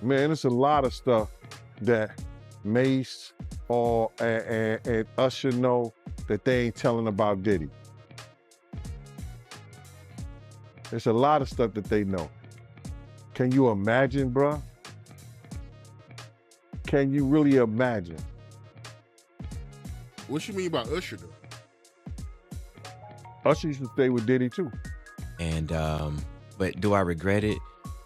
Man, it's a lot of stuff that Mace and Usher know that they ain't telling about Diddy. There's a lot of stuff that they know. Can you imagine, bruh? Can you really imagine? What you mean by Usher, though? Usher used to stay with Diddy, too. And, but do I regret it?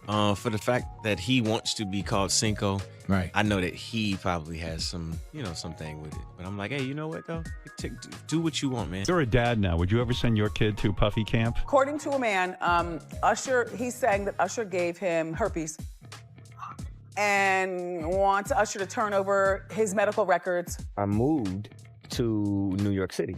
For the fact that he wants to be called Cinco. Right. I know that he probably has some, something with it. But I'm like, hey, you know what, though? Do what you want, man. You're a dad now. Would you ever send your kid to Puffy camp? According to a man, Usher, he's saying that Usher gave him herpes and wants Usher to turn over his medical records. I moved to New York City,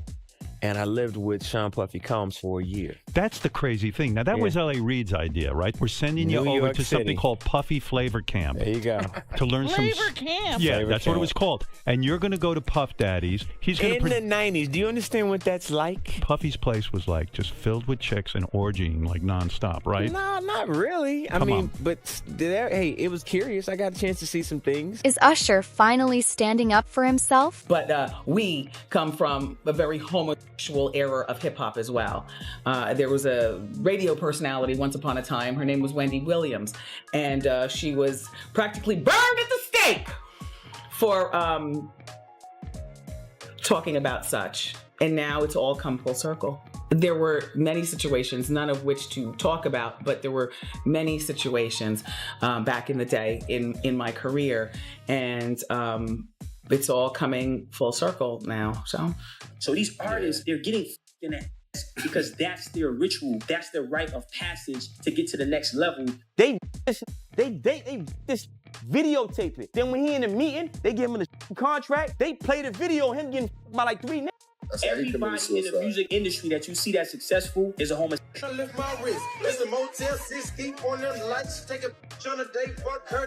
and I lived with Sean Puffy Combs for a year. That's the crazy thing. Now, that was L.A. Reid's idea, right? We're sending you over to something called Puffy Flavor Camp. There you go. To learn Flavor Camp? Yeah, Flavor that's Camp. what it was called. And you're going to go to Puff Daddy's. He's going In the 90s, do you understand what that's like? Puffy's place was like just filled with chicks and orgying like nonstop, right? No, not really. I mean, but hey, it was curious. I got a chance to see some things. Is Usher finally standing up for himself? But we come from a very homosexual era of hip hop as well. There was a radio personality once upon a time. Her name was Wendy Williams, and she was practically burned at the stake for talking about such. And now it's all come full circle. There were many situations, none of which to talk about, but there were many situations back in the day in my career, and it's all coming full circle now. So these artists, they're getting in that because that's their ritual, that's their rite of passage to get to the next level. They just videotape it. Then when he in the meeting, they give him the contract. They play the video of him getting by like 3 niggas. Everybody in the music industry that you see that's successful is a homosexual.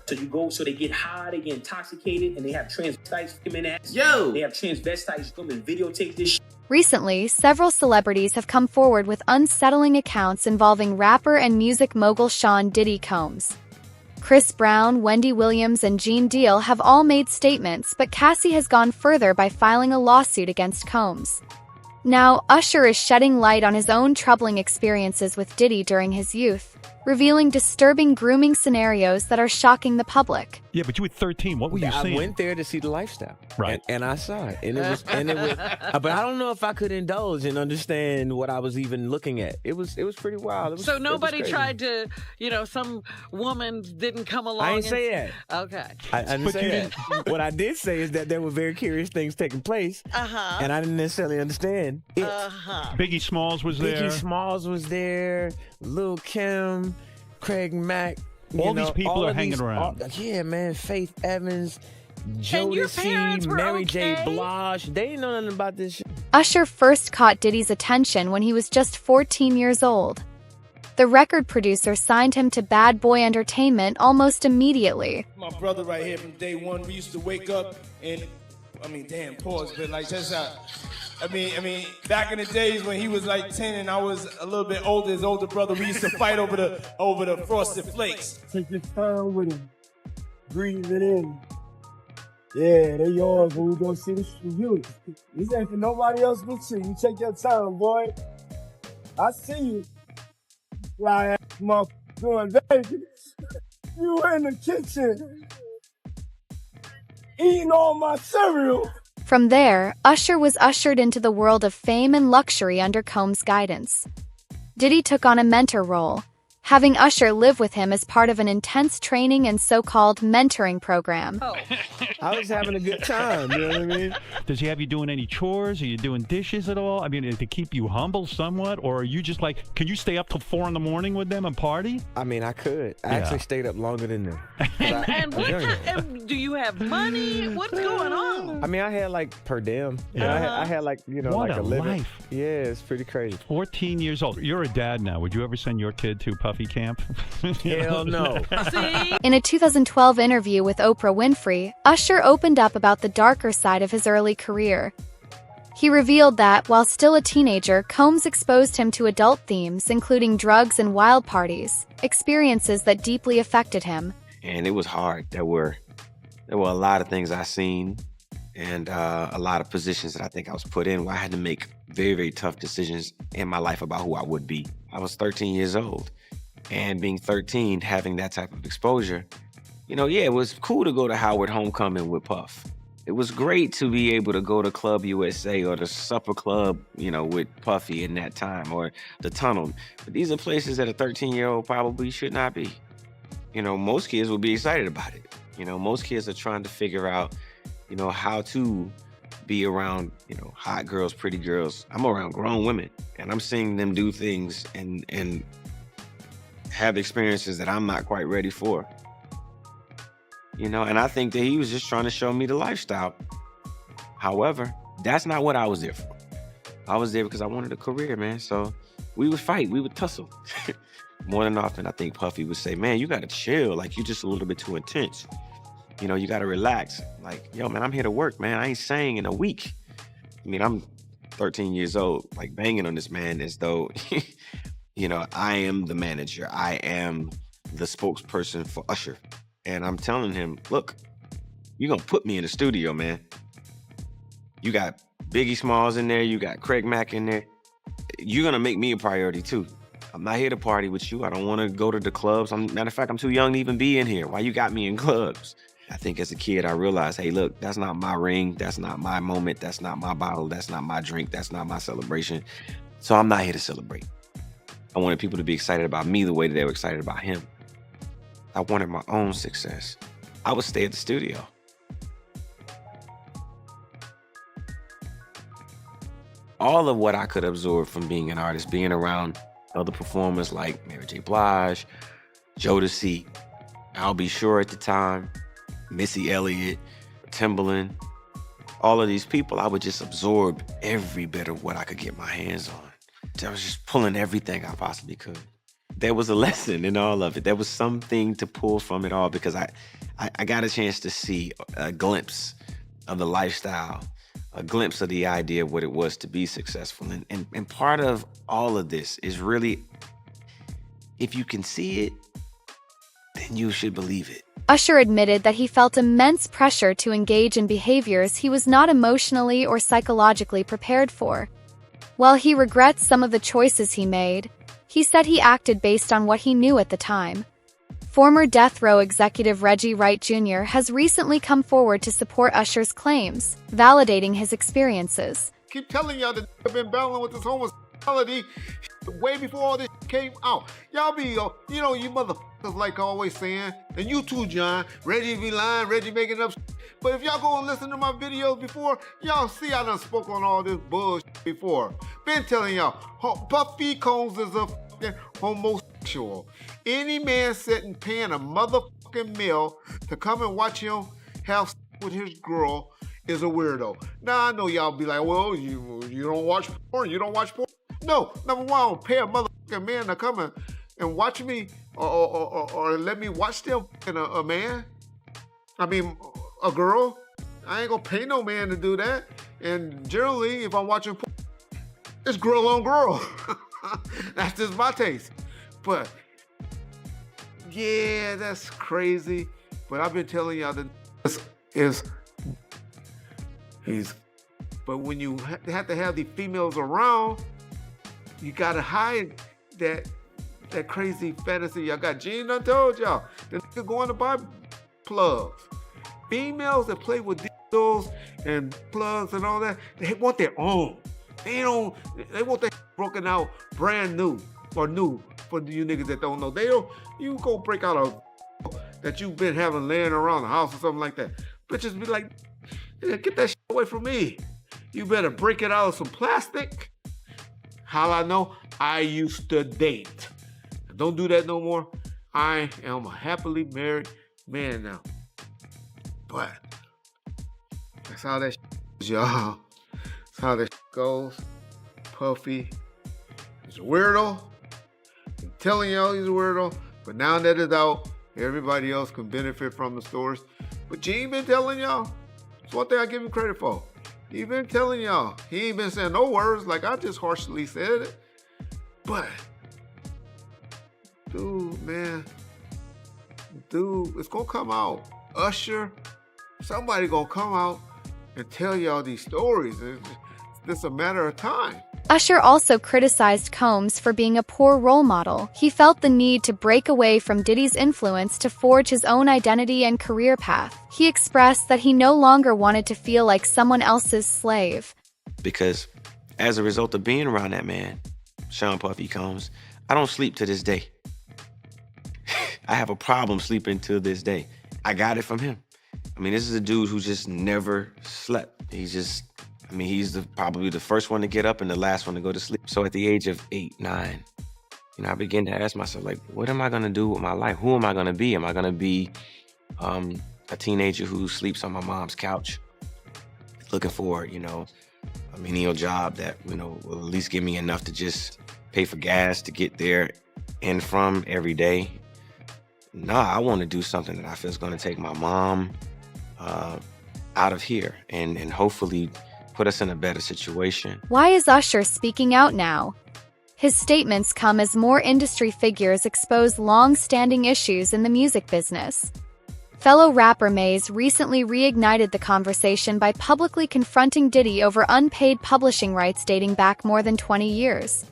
So you go, so they get high, they get intoxicated, and they have transvestites come in the ass. They have transvestites come and videotape this shit. Recently, several celebrities have come forward with unsettling accounts involving rapper and music mogul Sean Diddy Combs. Chris Brown, Wendy Williams, and Gene Deal have all made statements, but Cassie has gone further by filing a lawsuit against Combs. Now, Usher is shedding light on his own troubling experiences with Diddy during his youth, revealing disturbing grooming scenarios that are shocking the public. Yeah, but you were 13. What were you I seeing? went there to see the lifestyle, right? And I saw it, and it was, but I don't know if I could indulge and understand what I was even looking at. It was pretty wild. So nobody tried to, some woman didn't come along. I didn't say that. Okay. I didn't say that. What I did say is that there were very curious things taking place, and I didn't necessarily understand it. Biggie Smalls was there. Biggie Smalls was there. Lil' Kim, Craig Mack. All these people are hanging around. Yeah, man. Faith Evans, Jodeci, Mary J. Blige. They didn't know nothing about this shit. Usher first caught Diddy's attention when he was just 14 years old. The record producer signed him to Bad Boy Entertainment almost immediately. My brother right here from day one, we used to wake up and, pause, but like that's how. Back in the days when he was like 10 and I was a little bit older, his older brother, we used to fight over the Frosted Flakes. Take your time with him. Breathe it in. Yeah, they yours, but we gonna see this for you. This ain't for nobody else but you. You take your time, boy. I see you. Fly ass motherfucker doing Vegas. You were in the kitchen eating all my cereal. From there, Usher was ushered into the world of fame and luxury under Combs' guidance. Diddy took on a mentor role, having Usher live with him as part of an intense training and so-called mentoring program. I was having a good time, you know what I mean? Does he have you doing any chores? Are you doing dishes at all? I mean, to keep you humble somewhat? Or are you just like, can you stay up till 4 a.m. with them and party? I mean, I could. I actually stayed up longer than them. And do you have money? What's going on? I mean, I had like per diem. I had like, what like a living. Life. Yeah, it's pretty crazy. 14 years old. You're a dad now. Would you ever send your kid to Puffy camp? Hell no. In a 2012 interview with Oprah Winfrey, Usher opened up about the darker side of his early career. He revealed that, while still a teenager, Combs exposed him to adult themes including drugs and wild parties, experiences that deeply affected him. and it was hard. There were a lot of things I seen, and a lot of positions that I think I was put in where I had to make very, very tough decisions in my life about who I would be. I was 13 years old, and being 13, having that type of exposure, yeah, it was cool to go to Howard Homecoming with Puff. It was great to be able to go to Club USA or the Supper Club, with Puffy in that time, or the Tunnel. But these are places that a 13-year-old probably should not be. Most kids will be excited about it. Most kids are trying to figure out, how to be around, hot girls, pretty girls. I'm around grown women, and I'm seeing them do things and have experiences that I'm not quite ready for. And I think that he was just trying to show me the lifestyle. However, that's not what I was there for. I was there because I wanted a career, man. So we would fight, we would tussle. More than often, I think Puffy would say, man, you got to chill. Like, you're just a little bit too intense. You got to relax. Like, yo, man, I'm here to work, man. I ain't sang in a week. I'm 13 years old, like banging on this man as though, I am the manager. I am the spokesperson for Usher. And I'm telling him, look, you're going to put me in the studio, man. You got Biggie Smalls in there. You got Craig Mack in there. You're going to make me a priority, too. I'm not here to party with you. I don't want to go to the clubs. Matter of fact, I'm too young to even be in here. Why you got me in clubs? I think as a kid, I realized, hey, look, that's not my ring. That's not my moment. That's not my bottle. That's not my drink. That's not my celebration. So I'm not here to celebrate. I wanted people to be excited about me the way that they were excited about him. I wanted my own success. I would stay at the studio. All of what I could absorb from being an artist, being around other performers like Mary J. Blige, Jodeci, I'll Be Sure at the time, Missy Elliott, Timbaland, all of these people, I would just absorb every bit of what I could get my hands on. I was just pulling everything I possibly could. There was a lesson in all of it. There was something to pull from it all because I got a chance to see a glimpse of the lifestyle, a glimpse of the idea of what it was to be successful. And part of all of this is really, if you can see it, then you should believe it. Usher admitted that he felt immense pressure to engage in behaviors he was not emotionally or psychologically prepared for. While he regrets some of the choices he made, he said he acted based on what he knew at the time. Former Death Row executive Reggie Wright Jr. has recently come forward to support Usher's claims, validating his experiences. Keep telling y'all that I've been battling with this homosexuality way before all this came out. Y'all be, you motherfuckers like always saying, and you too, John, Reggie be lying, Reggie making up. But if y'all go and listen to my videos before, y'all see I done spoke on all this bullshit before. Been telling y'all, Puffy Combs is a fucking homosexual. Any man sitting paying a motherfucking meal to come and watch him have with his girl is a weirdo. Now I know y'all be like, well, you don't watch porn, you don't watch porn. No, number one, I don't pay a motherfucking man to come and watch me or let me watch them and a man. I mean, a girl. I ain't gonna pay no man to do that. And generally, if I'm watching porn, it's girl on girl. That's just my taste. But yeah, that's crazy. But I've been telling y'all that but when you have to have these females around, you gotta hide that crazy fantasy. Y'all got Gene done told y'all. The nigga going to buy plugs. Females that play with dildos and plugs and all that, they want their own. They want that broken out brand new or new for you niggas that don't know. You go break out a that you've been having laying around the house or something like that. Bitches be like, yeah, get that shit away from me. You better break it out of some plastic. How I know? I used to date. Don't do that no more. I am a happily married man now. But that's how that goes, y'all. That's how that goes. Puffy is a weirdo. I'm telling y'all he's a weirdo. But now that it's out, everybody else can benefit from the stories. But Gene been telling y'all. That's one thing I give him credit for. He been telling y'all. He ain't been saying no words like I just harshly said it. But, dude, man, I'm dude, it's gonna come out. Usher, somebody gonna come out and tell y'all these stories. It's just a matter of time. Usher also criticized Combs for being a poor role model. He felt the need to break away from Diddy's influence to forge his own identity and career path. He expressed that he no longer wanted to feel like someone else's slave. Because as a result of being around that man, Sean Puffy Combs, I don't sleep to this day. I have a problem sleeping to this day. I got it from him. I mean, this is a dude who just never slept. He's probably the first one to get up and the last one to go to sleep. So at the age of 8, 9, I began to ask myself, like, what am I gonna do with my life? Who am I gonna be? Am I gonna be a teenager who sleeps on my mom's couch, looking for, a menial job that, will at least give me enough to just pay for gas to get there and from every day? Nah, I want to do something that I feel is going to take my mom out of here and hopefully put us in a better situation. Why is Usher speaking out now? His statements come as more industry figures expose long-standing issues in the music business. Fellow rapper Maze recently reignited the conversation by publicly confronting Diddy over unpaid publishing rights dating back more than 20 years.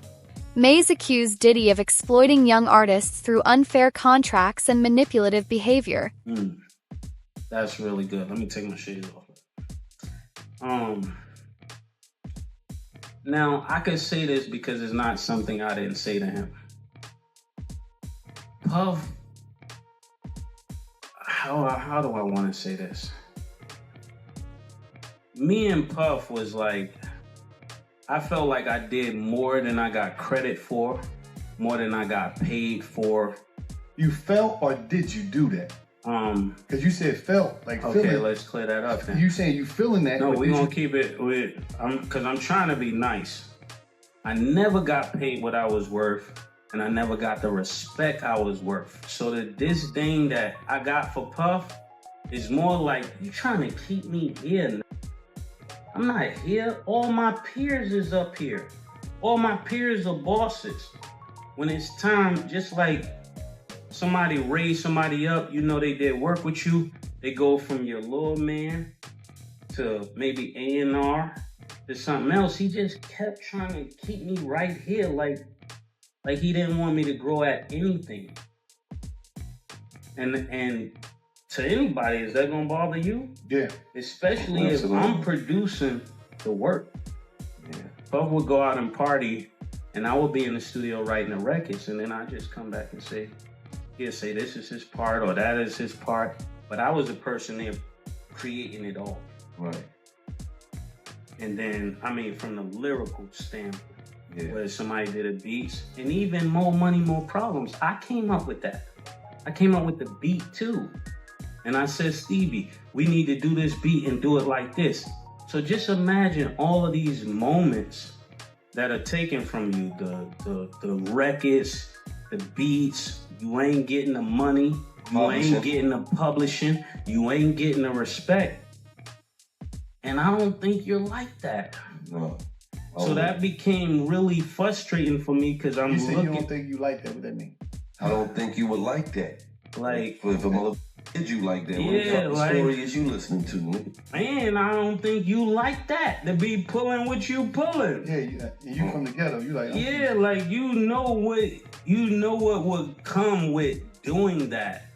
Maze accused Diddy of exploiting young artists through unfair contracts and manipulative behavior. That's really good. Let me take my shades off. Now, I could say this because it's not something I didn't say to him. Puff, how do I want to say this? Me and Puff was like, I felt like I did more than I got credit for, more than I got paid for. You felt or did you do that? Because you said felt. Okay, let's clear that up then. You saying you feeling that? No, we're going to keep it with, because I'm trying to be nice. I never got paid what I was worth, and I never got the respect I was worth. So this thing that I got for Puff is more like, you trying to keep me here. I'm not here. All my peers is up here. All my peers are bosses. When it's time, just like somebody raised somebody up, they did work with you, they go from your little man to maybe A&R to something else. He just kept trying to keep me right here, like he didn't want me to grow at anything. And to anybody, is that gonna bother you? Yeah. Especially if I'm producing the work. Yeah. Puff would go out and party, and I would be in the studio writing the records, and then I just come back and say, he'll say this is his part or that is his part. But I was the person there creating it all. Right. And then, from the lyrical standpoint, where somebody did a beats, and even More Money, More Problems, I came up with that. I came up with the beat too. And I said, Stevie, we need to do this beat and do it like this. So just imagine all of these moments that are taken from you, the records, the beats. You ain't getting the money, you ain't getting the publishing, you ain't getting the respect. And I don't think you're like that. No. So that became really frustrating for me because I'm looking. You don't think you like that? What that mean? I don't think you would like that. Like, if a mother did you like that? Yeah, what story is you listening to? Man, I don't think you like that to be pulling what you pulling. Yeah, you from the ghetto. You like? Yeah, like you know what would come with doing that,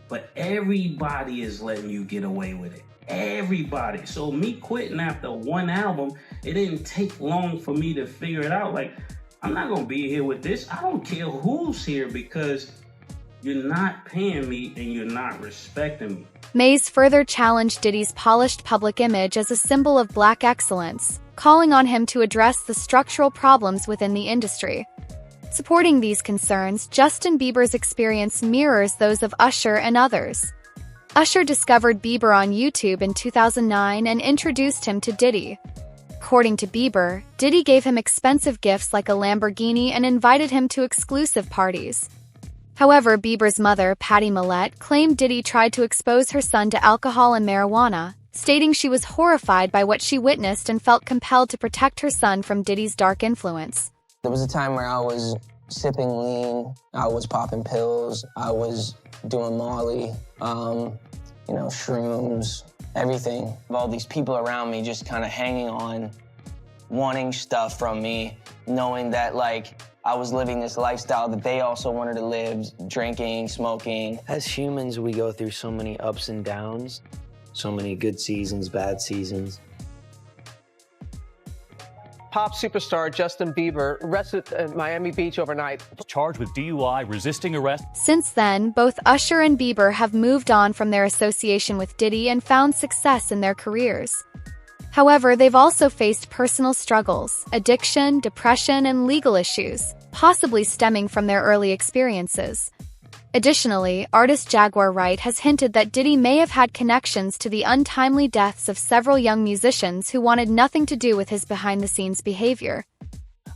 but everybody is letting you get away with it. Everybody. So me quitting after one album, it didn't take long for me to figure it out. Like, I'm not gonna be here with this. I don't care who's here because you're not paying me and you're not respecting me. Maze further challenged Diddy's polished public image as a symbol of black excellence, calling on him to address the structural problems within the industry. Supporting these concerns, Justin Bieber's experience mirrors those of Usher and others. Usher discovered Bieber on YouTube in 2009 and introduced him to Diddy. According to Bieber, Diddy gave him expensive gifts like a Lamborghini and invited him to exclusive parties. However, Bieber's mother, Patty Millette, claimed Diddy tried to expose her son to alcohol and marijuana, stating she was horrified by what she witnessed and felt compelled to protect her son from Diddy's dark influence. There was a time where I was sipping lean, I was popping pills, I was doing Molly, shrooms, everything. All these people around me just kind of hanging on, wanting stuff from me, knowing that, like, I was living this lifestyle that they also wanted to live, drinking, smoking. As humans, we go through so many ups and downs, so many good seasons, bad seasons. Pop superstar Justin Bieber arrested at Miami Beach overnight. Charged with DUI, resisting arrest. Since then, both Usher and Bieber have moved on from their association with Diddy and found success in their careers. However, they've also faced personal struggles, addiction, depression, and legal issues, possibly stemming from their early experiences. Additionally, artist Jaguar Wright has hinted that Diddy may have had connections to the untimely deaths of several young musicians who wanted nothing to do with his behind-the-scenes behavior.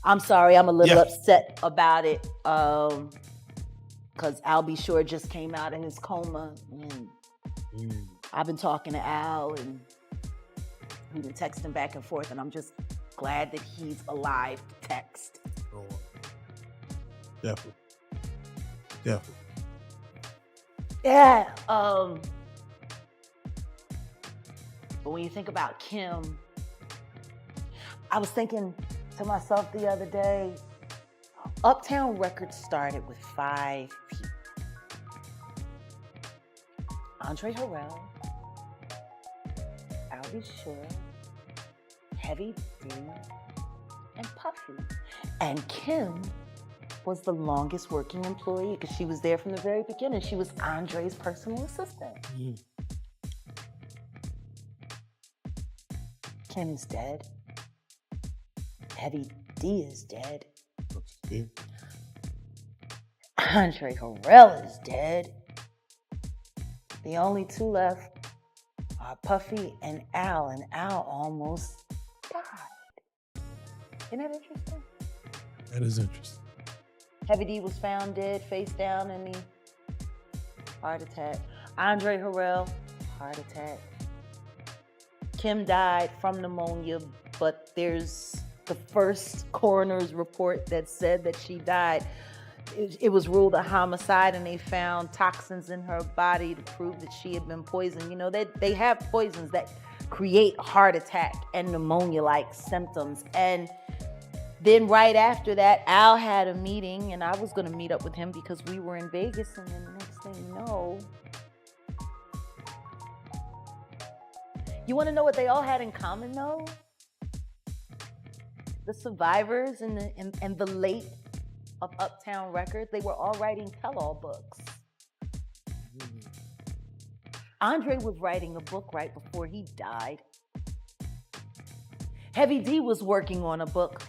I'm sorry, I'm a little upset about it, because Al B. Sure just came out of his coma, and I've been talking to Al, and we've been texting back and forth, and I'm just glad that he's alive to text. Oh, definitely. Definitely. Yeah. But when you think about Kim, I was thinking to myself the other day, Uptown Records started with 5 people. Andre Harrell, Al B. Sure, Heavy D, and Puffy. And Kim was the longest working employee because she was there from the very beginning. She was Andre's personal assistant. Kim is dead. Heavy D is dead. Andre Harrell is dead. The only 2 left are Puffy and Al almost died. Isn't that interesting? That is interesting. Heavy D was found dead, face down in the heart attack. Andre Harrell, heart attack. Kim died from pneumonia, but there's the first coroner's report that said that she died. It was ruled a homicide, and they found toxins in her body to prove that she had been poisoned. You know, they have poisons that create heart attack and pneumonia-like symptoms. And then right after that, Al had a meeting, and I was going to meet up with him because we were in Vegas, and then the next thing you know, you want to know what they all had in common, though? The survivors and the late of Uptown Records, they were all writing tell-all books. Andre was writing a book right before he died. Heavy D was working on a book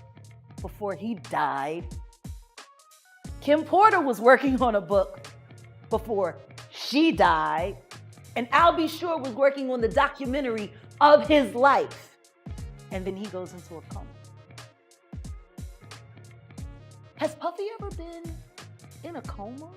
before he died. Kim Porter was working on a book before she died. And Al B. Sure was working on the documentary of his life. And then he goes into a coma. Has Puffy ever been in a coma?